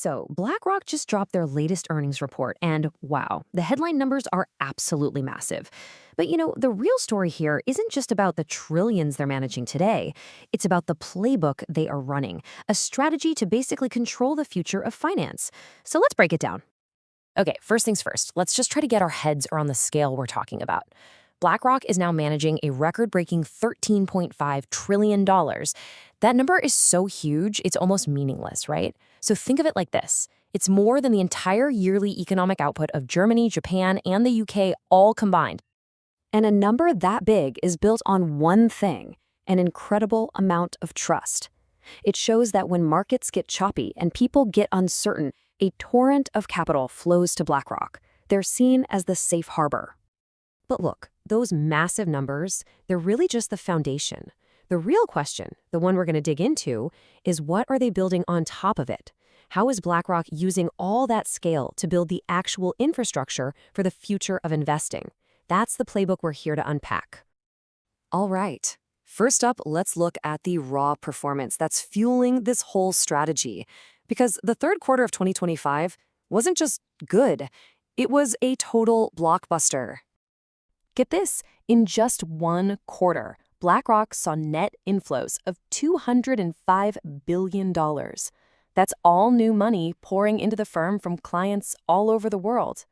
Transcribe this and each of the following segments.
So, BlackRock just dropped their latest earnings report, and wow, the headline numbers are absolutely massive. But the real story here isn't just about the trillions they're managing today. It's about the playbook they are running, a strategy to basically control the future of finance. So, let's break it down. Okay, first things first, let's just try to get our heads around the scale we're talking about. BlackRock is now managing a record-breaking $13.5 trillion. That number is so huge, it's almost meaningless, right? So think of it like this. It's more than the entire yearly economic output of Germany, Japan, and the UK all combined. And a number that big is built on one thing, an incredible amount of trust. It shows that when markets get choppy and people get uncertain, a torrent of capital flows to BlackRock. They're seen as the safe harbor. But look, those massive numbers, they're really just the foundation. The real question, the one we're going to dig into, is what are they building on top of it? How is BlackRock using all that scale to build the actual infrastructure for the future of investing? That's the playbook we're here to unpack. All right. First up, let's look at the raw performance that's fueling this whole strategy. Because the third quarter of 2025 wasn't just good, it was a total blockbuster. Get this, in just one quarter, BlackRock saw net inflows of $205 billion. That's all new money pouring into the firm from clients all over the world.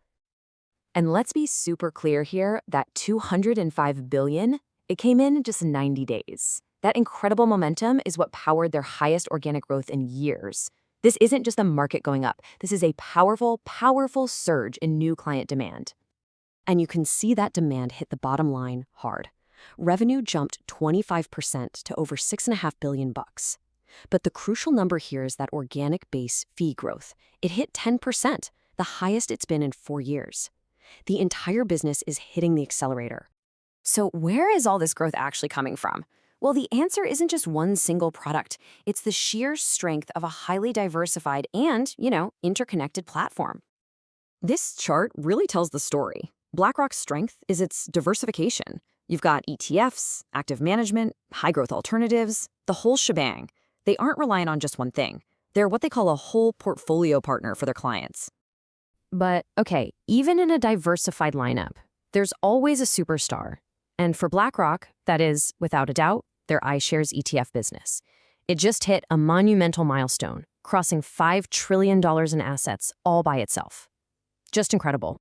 And let's be super clear here, that $205 billion, it came in just 90 days. That incredible momentum is what powered their highest organic growth in years. This isn't just the market going up. This is a powerful, powerful surge in new client demand. And you can see that demand hit the bottom line hard. Revenue jumped 25% to over $6.5 billion. But the crucial number here is that organic base fee growth. It hit 10%, the highest it's been in 4 years. The entire business is hitting the accelerator. So where is all this growth actually coming from? Well, the answer isn't just one single product. It's the sheer strength of a highly diversified and, interconnected platform. This chart really tells the story. BlackRock's strength is its diversification. You've got ETFs, active management, high-growth alternatives, the whole shebang. They aren't reliant on just one thing. They're what they call a whole portfolio partner for their clients. But, okay, even in a diversified lineup, there's always a superstar. And for BlackRock, that is, without a doubt, their iShares ETF business. It just hit a monumental milestone, crossing $5 trillion in assets all by itself. Just incredible.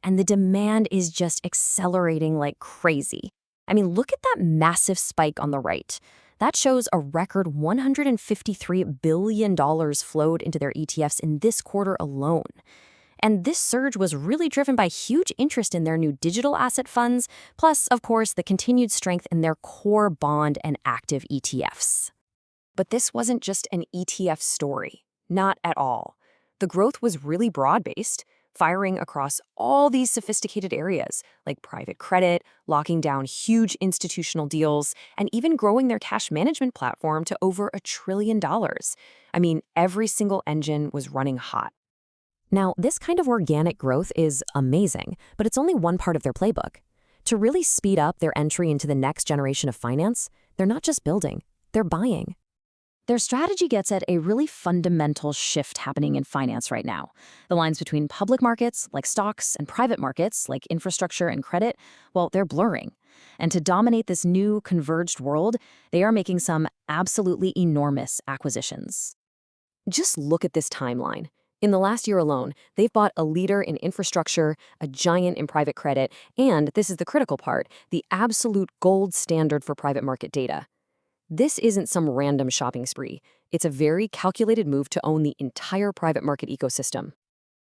And the demand is just accelerating like crazy. I mean, look at that massive spike on the right. That shows a record $153 billion flowed into their ETFs in this quarter alone. And this surge was really driven by huge interest in their new digital asset funds, plus, of course, the continued strength in their core bond and active ETFs. But this wasn't just an ETF story. Not at all. The growth was really broad-based, firing across all these sophisticated areas, like private credit, locking down huge institutional deals, and even growing their cash management platform to over $1 trillion. I mean, every single engine was running hot. Now, this kind of organic growth is amazing, but it's only one part of their playbook. To really speed up their entry into the next generation of finance, they're not just building, they're buying. Their strategy gets at a really fundamental shift happening in finance right now. The lines between public markets, like stocks, and private markets, like infrastructure and credit, well, they're blurring. And to dominate this new converged world, they are making some absolutely enormous acquisitions. Just look at this timeline. In the last year alone, they've bought a leader in infrastructure, a giant in private credit, and, this is the critical part, the absolute gold standard for private market data. This isn't some random shopping spree. It's a very calculated move to own the entire private market ecosystem.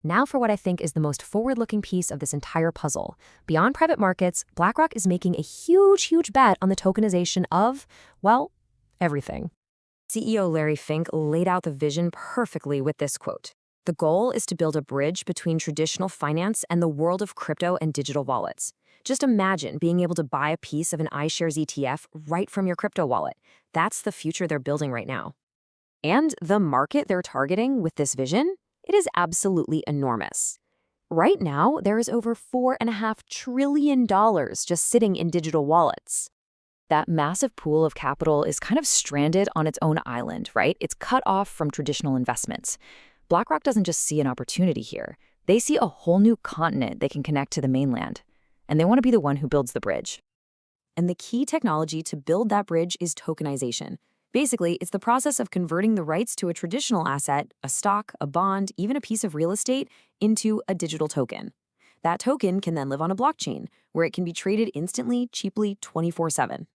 Now for what I think is the most forward-looking piece of this entire puzzle. Beyond private markets, BlackRock is making a huge bet on the tokenization of, well, everything. CEO Larry Fink laid out the vision perfectly with this quote. The goal is to build a bridge between traditional finance and the world of crypto and digital wallets. Just imagine being able to buy a piece of an iShares ETF right from your crypto wallet. That's the future they're building right now. And the market they're targeting with this vision, it is absolutely enormous. Right now, there is over $4.5 trillion just sitting in digital wallets. That massive pool of capital is kind of stranded on its own island, right? It's cut off from traditional investments. BlackRock doesn't just see an opportunity here. They see a whole new continent they can connect to the mainland. And they want to be the one who builds the bridge. And the key technology to build that bridge is tokenization. Basically, it's the process of converting the rights to a traditional asset, a stock, a bond, even a piece of real estate, into a digital token. That token can then live on a blockchain, where it can be traded instantly, cheaply, 24/7.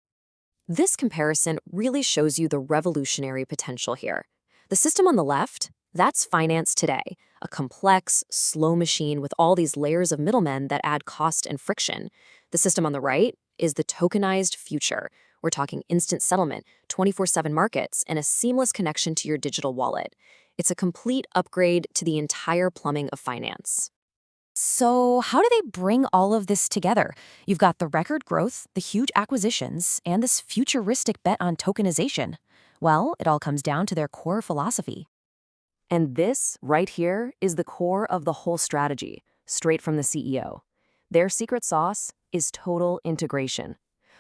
This comparison really shows you the revolutionary potential here. The system on the left, that's finance today, a complex, slow machine with all these layers of middlemen that add cost and friction. The system on the right is the tokenized future. We're talking instant settlement, 24/7 markets, and a seamless connection to your digital wallet. It's a complete upgrade to the entire plumbing of finance. So, how do they bring all of this together? You've got the record growth, the huge acquisitions, and this futuristic bet on tokenization. Well, it all comes down to their core philosophy. And this, right here, is the core of the whole strategy, straight from the CEO. Their secret sauce is total integration.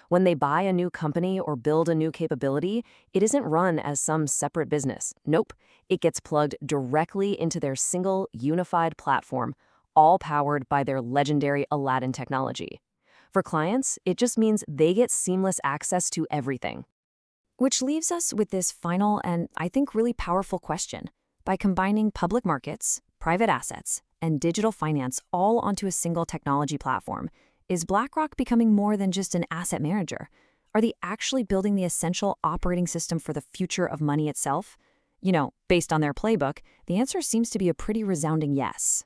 When they buy a new company or build a new capability, it isn't run as some separate business. Nope, it gets plugged directly into their single, unified platform, all powered by their legendary Aladdin technology. For clients, it just means they get seamless access to everything. Which leaves us with this final and, I think, really powerful question. By combining public markets, private assets, and digital finance all onto a single technology platform, is BlackRock becoming more than just an asset manager? Are they actually building the essential operating system for the future of money itself? Based on their playbook, the answer seems to be a pretty resounding yes.